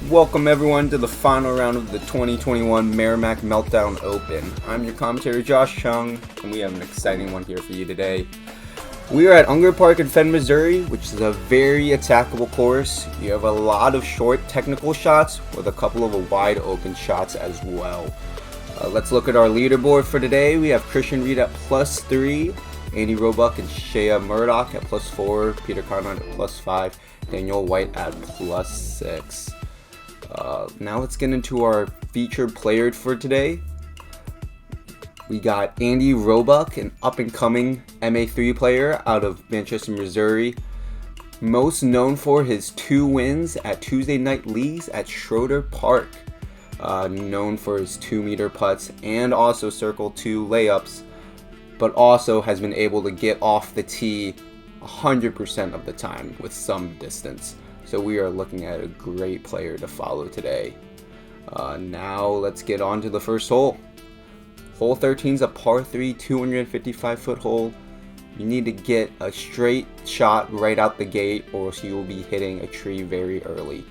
Welcome everyone to the final round of the 2021 Meramec Meltdown Open. I'm your commentator Josh Chung, and we have an exciting one here for you today. We are at Unger Park in Fenn, Missouri, which is a very attackable course. You have a lot of short technical shots with a couple of wide open shots as well. Let's look at our leaderboard for today. We have Christian Reed at +3, Andy Roebuck and Shea Murdoch at +4, Peter Conrad at +5, Daniel White at +6. Now let's get into our featured player for today. We got Andy Roebuck, an up-and-coming MA3 player out of Manchester, Missouri. Most known for his 2 wins at Tuesday night leagues at Schroeder Park. Known for his 2-meter putts and also circle 2 layups, but also has been able to get off the tee 100% of the time with some distance. So we are looking at a great player to follow today. Now let's get on to the first hole. Hole 13 is a par 3, 255-foot hole. You need to get a straight shot right out the gate, or else you will be hitting a tree very early.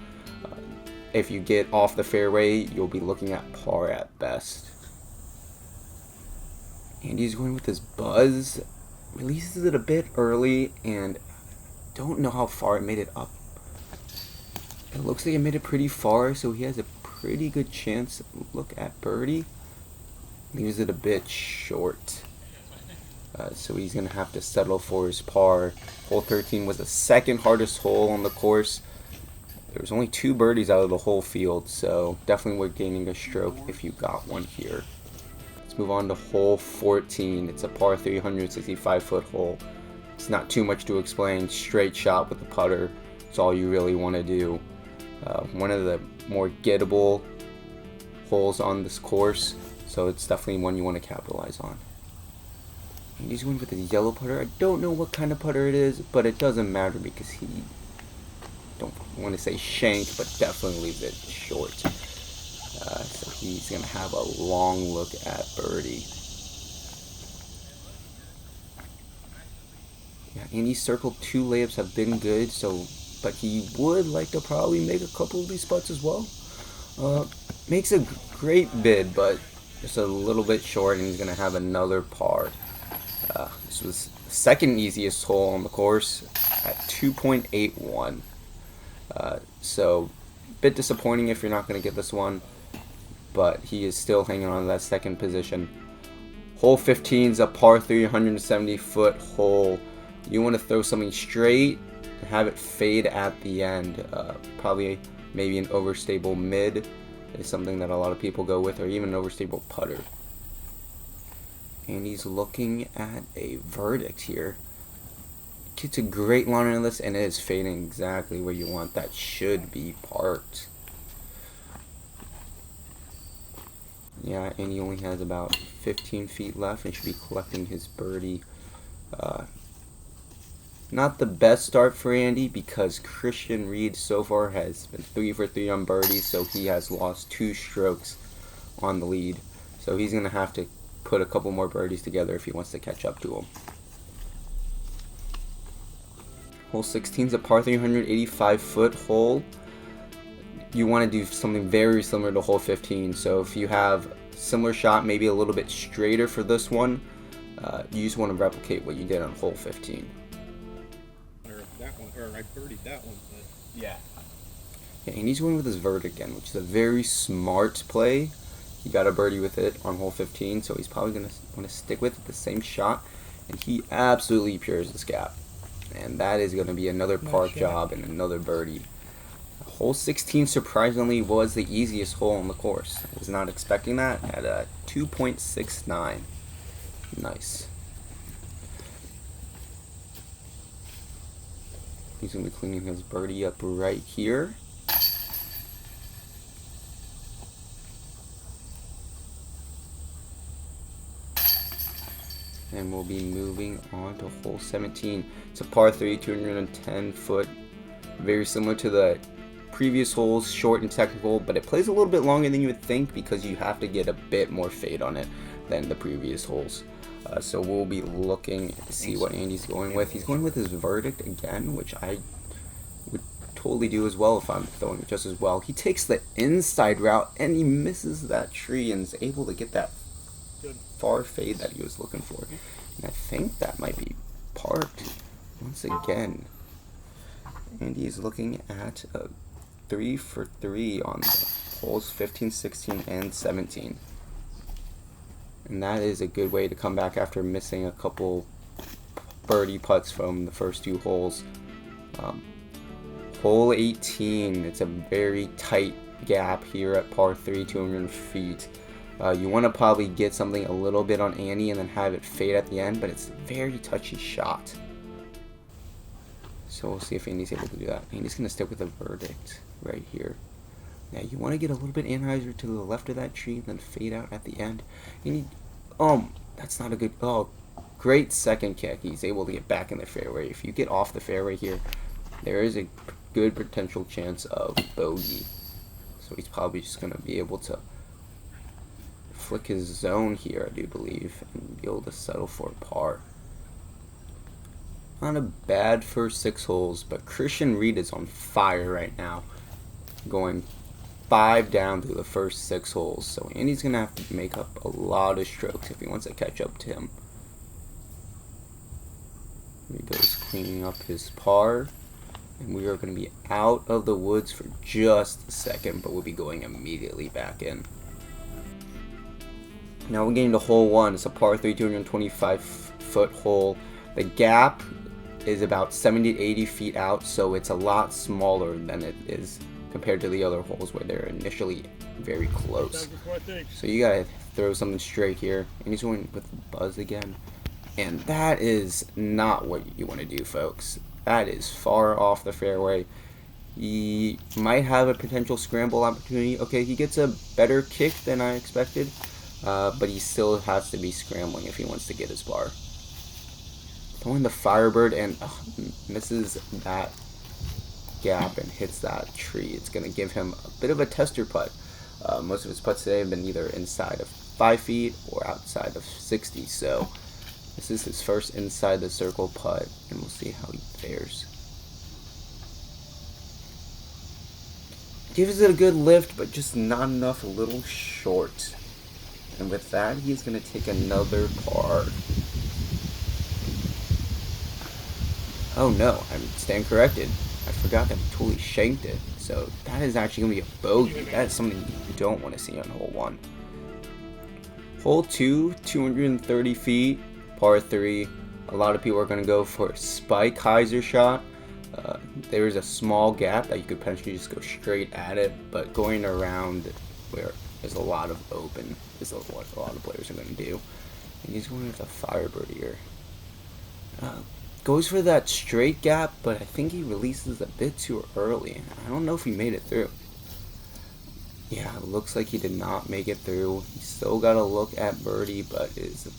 If you get off the fairway, you'll be looking at par at best. Andy's going with his buzz. Releases it a bit early, and don't know how far it made it up. It looks like it made it pretty far, so he has a pretty good chance. Look at birdie. Leaves it a bit short. So he's going to have to settle for his par. Hole 13 was the second hardest hole on the course. There was only 2 birdies out of the whole field, so definitely worth gaining a stroke if you got one here. Let's move on to hole 14. It's a par 365-foot hole. It's not too much to explain. Straight shot with the putter. It's all you really want to do. One of the more gettable holes on this course, so it's definitely one you want to capitalize on. And he's going with his yellow putter. I don't know what kind of putter it is, but it doesn't matter because he, don't want to say shanked, but definitely leaves it short. So he's going to have a long look at birdie. Yeah, Andy's circled 2 layups have been good, but he would like to probably make a couple of these putts as well. Makes a great bid, but just a little bit short, and he's going to have another par. This was the second easiest hole on the course at 2.81. So a bit disappointing if you're not going to get this one, but he is still hanging on to that second position. Hole 15 is a par 370-foot hole. You want to throw something straight and have it fade at the end. Probably maybe an overstable mid is something that a lot of people go with, or even an overstable putter. And he's looking at a verdict here. Gets a great line on this, and it is fading exactly where you want. That should be parked. Yeah, and he only has about 15 feet left and should be collecting his birdie. Not the best start for Andy because Christian Reed so far has been 3 for 3 on birdies, so he has lost 2 strokes on the lead. So he's going to have to put a couple more birdies together if he wants to catch up to him. Hole 16 is a par 385-foot hole. You want to do something very similar to hole 15. So if you have similar shot, maybe a little bit straighter for this one, you just want to replicate what you did on hole 15. I birdied that one, but yeah, and he's going with his vert again, which is a very smart play. He got a birdie with it on hole 15, so he's probably going to want to stick with the same shot, and he absolutely pures this gap. And that is going to be another par job and another birdie. Hole 16 surprisingly was the easiest hole on the course. I was not expecting that at a 2.69. Nice. He's going to be cleaning his birdie up right here. And we'll be moving on to hole 17. It's a par 3, 210-foot. Very similar to the previous holes, short and technical, but it plays a little bit longer than you would think because you have to get a bit more fade on it than the previous holes. So we'll be looking to see what Andy's going with. He's going with his verdict again, which I would totally do as well if I'm throwing it just as well. He takes the inside route and he misses that tree and is able to get that far fade that he was looking for. And I think that might be parked once again. And he's looking at a 3 for 3 on the holes 15, 16, and 17. And that is a good way to come back after missing a couple birdie putts from the first 2 holes. Hole 18, it's a very tight gap here at par 3, 200 feet. You want to probably get something a little bit on Andy and then have it fade at the end, but it's a very touchy shot. So we'll see if Andy's able to do that. Andy's going to stick with a verdict right here. Now you want to get a little bit Anheuser to the left of that tree and then fade out at the end. That's not a good, great second kick. He's able to get back in the fairway. If you get off the fairway here, there is a good potential chance of bogey. So he's probably just going to be able to flick his zone here, I do believe, and be able to settle for a par. Not a bad first 6 holes, but Christian Reed is on fire right now, going 5 down through the first 6 holes. So Andy's going to have to make up a lot of strokes if he wants to catch up to him. Here he goes, cleaning up his par. And we are going to be out of the woods for just a second, but we'll be going immediately back in. Now we're getting to hole 1. It's a par 3, 225-foot hole. The gap is about 70 to 80 feet out, so it's a lot smaller than it is compared to the other holes where they're initially very close. So you gotta throw something straight here. And he's going with buzz again. And that is not what you want to do, folks. That is far off the fairway. He might have a potential scramble opportunity. Okay, he gets a better kick than I expected, but he still has to be scrambling if he wants to get his par. Throwing the Firebird and misses that gap and hits that tree. It's going to give him a bit of a tester putt. Most of his putts today have been either inside of 5 feet or outside of 60, so this is his first inside the circle putt, and we'll see how he fares. Gives it a good lift, but just not enough, a little short. And with that, he's going to take another par. Oh no, I'm stand corrected. I forgot that he totally shanked it. So that is actually going to be a bogey. That is something you don't want to see on hole 1. Hole 2, 230 feet, par 3. A lot of people are going to go for a spike hyzer shot. There's a small gap that you could potentially just go straight at it, but going around where there's a lot of open is what a lot of players are going to do. And he's going with a Firebird here. Goes for that straight gap, but I think he releases a bit too early. I don't know if he made it through. Yeah, it looks like he did not make it through. He's still got to look at birdie, but is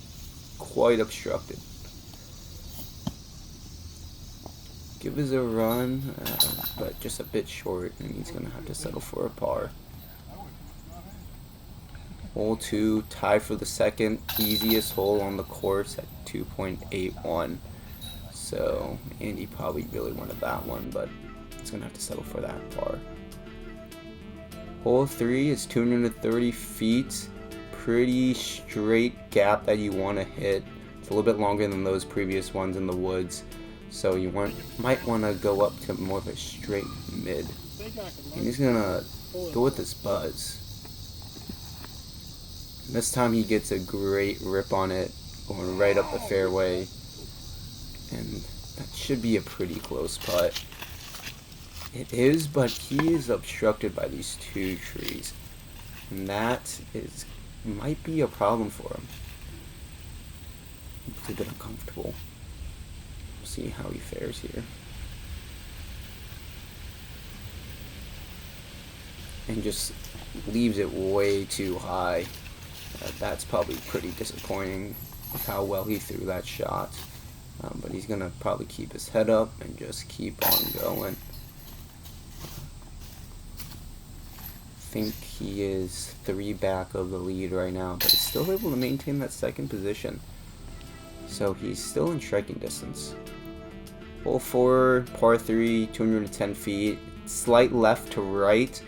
quite obstructed. Give us a run, but just a bit short, and he's going to have to settle for a par. Hole 2, tied for the second easiest hole on the course at 2.81. So Andy probably really wanted that one, but he's going to have to settle for that par. Hole 3 is 230 feet. Pretty straight gap that you want to hit. It's a little bit longer than those previous ones in the woods. So you might want to go up to more of a straight mid. And he's going to go with this buzz. And this time he gets a great rip on it, going right up the fairway. And that should be a pretty close putt. It is, but he is obstructed by these 2 trees. And that might be a problem for him. It's a bit uncomfortable. We'll see how he fares here. And just leaves it way too high. That's probably pretty disappointing with how well he threw that shot. But he's going to probably keep his head up and just keep on going. I think he is 3 back of the lead right now, but he's still able to maintain that second position. So he's still in striking distance. Hole 4, par 3, 210 feet. slight left to right.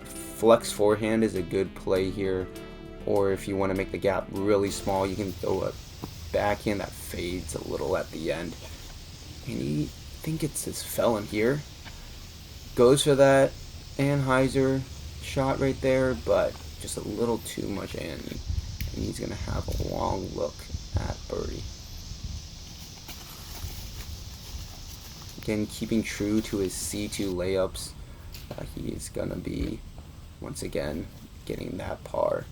Flex forehand is a good play here, or if you want to make the gap really small, you can throw a backhand that fades a little at the end. And I think it's his felon here. Goes for that Anheuser shot right there, but just a little too much in, and he's going to have a long look at birdie. Again, keeping true to his C2 layups, he is going to be, once again, getting that par.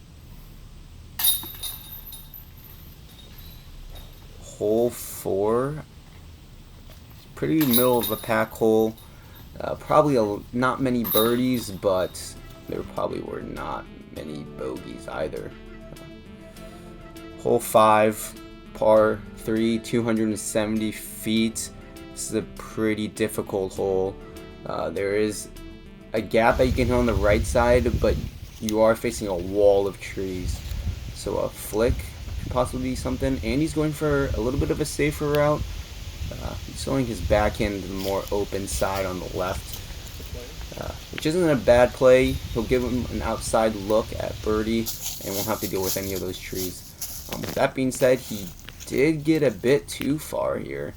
Hole 4, pretty middle of a pack hole. Probably not many birdies, but there probably were not many bogeys either. Hole 5, par 3, 270 feet. This is a pretty difficult hole. There is a gap that you can hit on the right side, but you are facing a wall of trees. So a flick could possibly be something. And he's going for a little bit of a safer route. He's throwing his backhand to the more open side on the left, which isn't a bad play. He'll give him an outside look at birdie and won't have to deal with any of those trees. With that being said, he did get a bit too far here,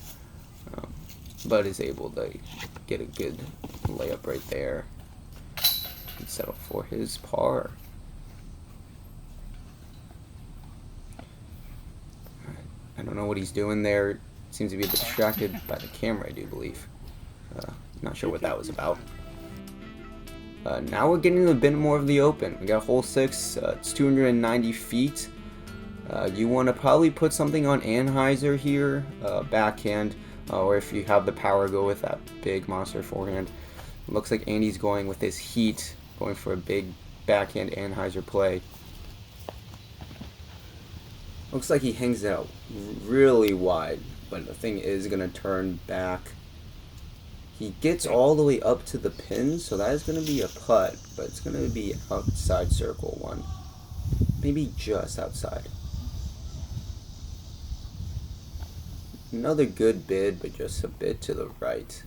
but is able to get a good layup right there and settle for his par. I don't know what he's doing there. Seems to be a bit distracted by the camera, I do believe. Not sure what that was about. Now we're getting a bit more of the open. We got hole 6. It's 290 feet. You want to probably put something on Anheuser here, backhand, or if you have the power, go with that big monster forehand. It looks like Andy's going with his heat, going for a big backhand Anheuser play. Looks like he hangs it out really wide, but the thing is going to turn back. He gets all the way up to the pin, so that is going to be a putt, but it's going to be outside circle 1. Maybe just outside. Another good bid, but just a bit to the right.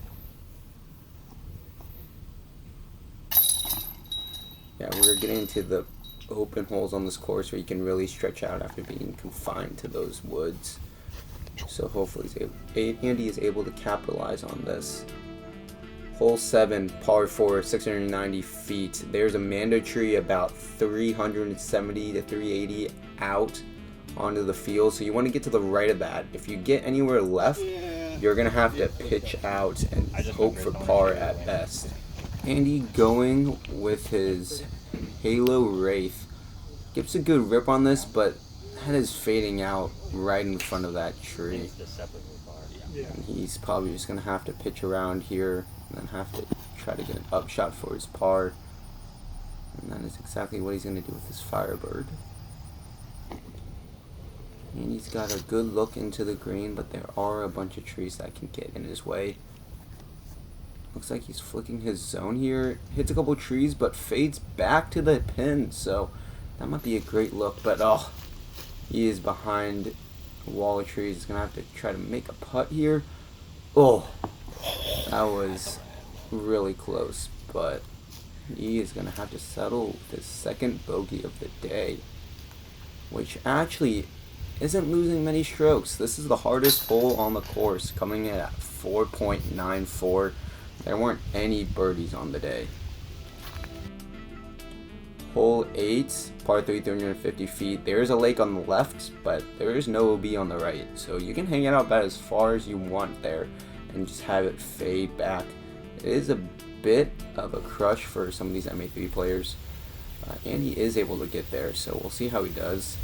Yeah, we're getting into the open holes on this course where you can really stretch out after being confined to those woods. So hopefully Andy is able to capitalize on this. Hole 7, par 4, 690 feet. There's a mando tree about 370 to 380 out onto the field, so you want to get to the right of that. If you get anywhere left, you're going to have to pitch out and hope for par at best. Andy going with his Halo Wraith. Gives a good rip on this, but that is fading out right in front of that tree. And he's probably just going to have to pitch around here and then have to try to get an upshot for his par. And that is exactly what he's going to do with his Firebird. And he's got a good look into the green, but there are a bunch of trees that can get in his way. Looks like he's flicking his zone here. Hits a couple trees, but fades back to the pin. So that might be a great look. But oh, he is behind a wall of trees. He's going to have to try to make a putt here. Oh, that was really close. But he is going to have to settle with his second bogey of the day, which actually isn't losing many strokes. This is the hardest hole on the course, coming in at 4.94. There weren't any birdies on the day. Hole 8, par 3, 350 feet. There is a lake on the left, but there is no OB on the right. So you can hang it out about as far as you want there and just have it fade back. It is a bit of a crush for some of these MA3 players. And he is able to get there, so we'll see how he does.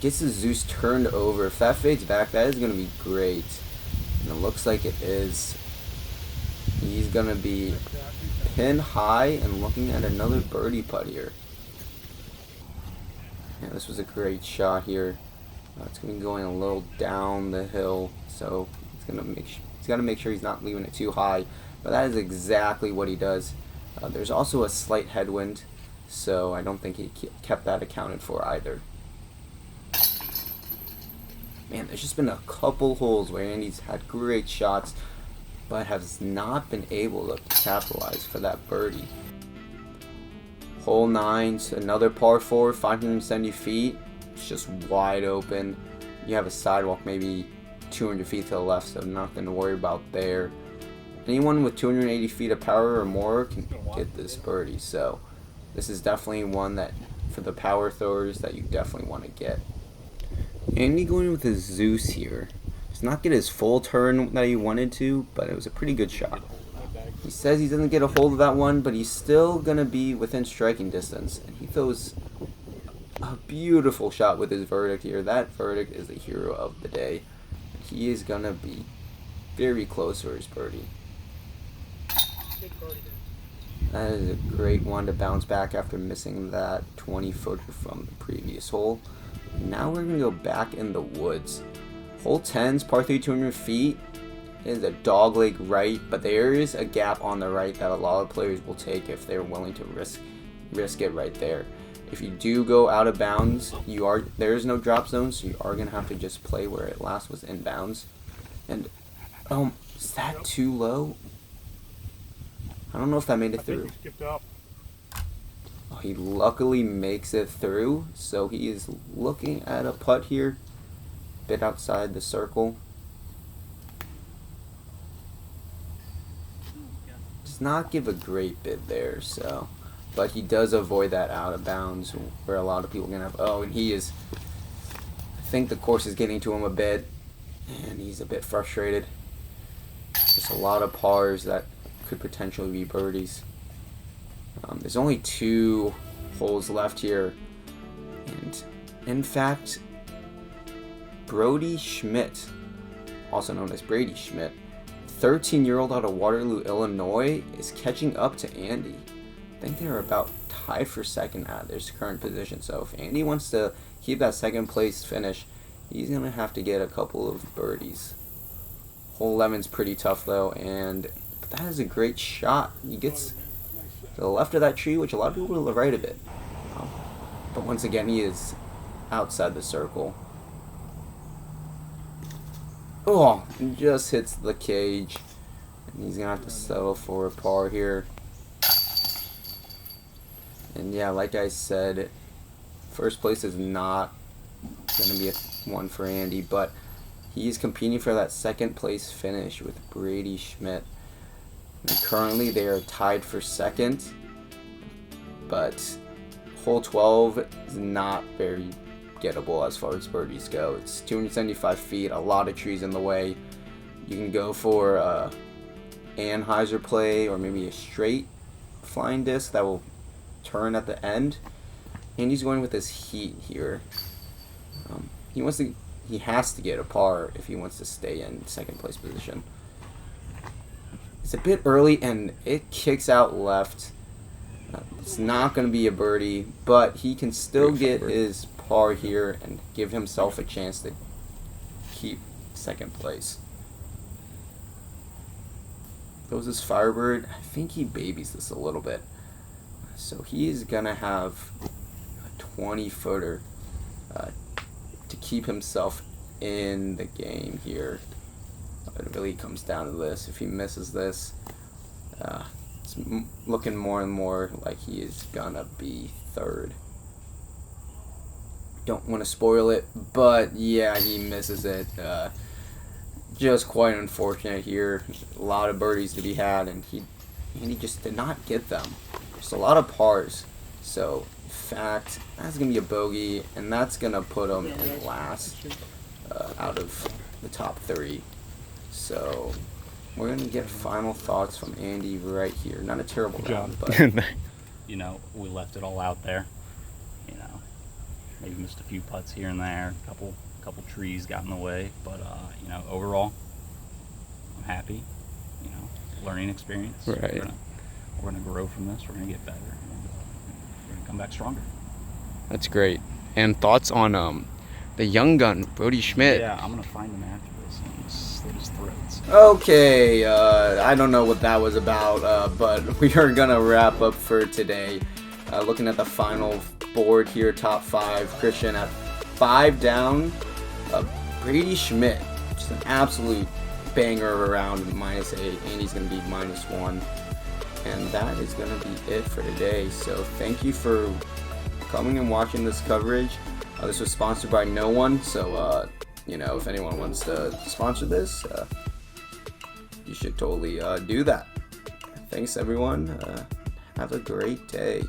Gets his Zeus turned over. If that fades back, that is going to be great. And it looks like it is. He's going to be pin high and looking at another birdie putt here. Yeah, this was a great shot here. It's going to be going a little down the hill, so he's got to make sure he's not leaving it too high. But that is exactly what he does. There's also a slight headwind, so I don't think he kept that accounted for either. Man, there's just been a couple holes where Andy's had great shots, but has not been able to capitalize for that birdie. Hole 9, another par 4, 570 feet. It's just wide open. You have a sidewalk maybe 200 feet to the left, so nothing to worry about there. Anyone with 280 feet of power or more can get this birdie, so this is definitely one that for the power throwers that you definitely want to get. Andy going with his Zeus here. Does not get his full turn that he wanted to, but it was a pretty good shot. He says he doesn't get a hold of that one, but he's still going to be within striking distance. And he throws a beautiful shot with his verdict here. That verdict is the hero of the day. He is going to be very close for his birdie. That is a great one to bounce back after missing that 20-footer from the previous hole. Now we're going to go back in the woods. Hole 10's par 3, 200 feet. Is a dogleg right, but there is a gap on the right that a lot of players will take if they're willing to risk it right there. If you do go out of bounds, there is no drop zone, so you are gonna have to just play where it last was in bounds. And is that too low? I don't know if that made it through. He skipped up. Oh, he luckily makes it through, so he is looking at a putt here, bit outside the circle. Not give a great bid there, so, but he does avoid that out of bounds where a lot of people are gonna have. And he is, I think the course is getting to him a bit, and he's a bit frustrated. Just a lot of pars that could potentially be birdies. There's only 2 holes left here, and in fact, Brody Schmidt, also known as Brady Schmidt, 13-year-old out of Waterloo, Illinois, is catching up to Andy. I think they're about tied for second at their current position. So if Andy wants to keep that second place finish, he's going to have to get a couple of birdies. Hole 11's pretty tough though, but that is a great shot. He gets to the left of that tree, which a lot of people to the right of it. But once again, he is outside the circle. Oh, just hits the cage. And he's going to have to settle for a par here. And yeah, like I said, first place is not going to be one for Andy, but he's competing for that second place finish with Brady Schmidt. And currently they are tied for second, but hole 12 is not very gettable as far as birdies go. It's 275 feet, a lot of trees in the way. You can go for a Anheuser play or maybe a straight flying disc that will turn at the end. And he's going with his heat here. He has to get a par if he wants to stay in second place position. It's a bit early and it kicks out left. It's not going to be a birdie, but he can still get his par here and give himself a chance to keep second place. Goes his Firebird. I think he babies this a little bit. So he is going to have a 20-footer to keep himself in the game here. It really comes down to this. If he misses this, it's looking more and more like he is going to be third. Don't want to spoil it, but yeah, he misses it. Just quite unfortunate here. A lot of birdies to be had, and he just did not get them. Just a lot of pars. So, in fact, that's going to be a bogey, and that's going to put him in last out of the top 3. So, we're going to get final thoughts from Andy right here. Not a terrible job, but we left it all out there. Maybe missed a few putts here and there. A couple trees got in the way, but overall, I'm happy. Learning experience. Right. We're gonna grow from this. We're gonna get better. We're gonna come back stronger. That's great. And thoughts on the young gun, Brody Schmidt? Yeah, I'm gonna find him after this and slit his throats. Okay, I don't know what that was about, but we are gonna wrap up for today. Looking at the final board here, top 5, Christian at 5 down. Brady Schmidt, just an absolute banger around -8. Andy's going to be -1. And that is going to be it for today. So thank you for coming and watching this coverage. This was sponsored by no one, so if anyone wants to sponsor this, you should totally do that. Thanks everyone. Have a great day.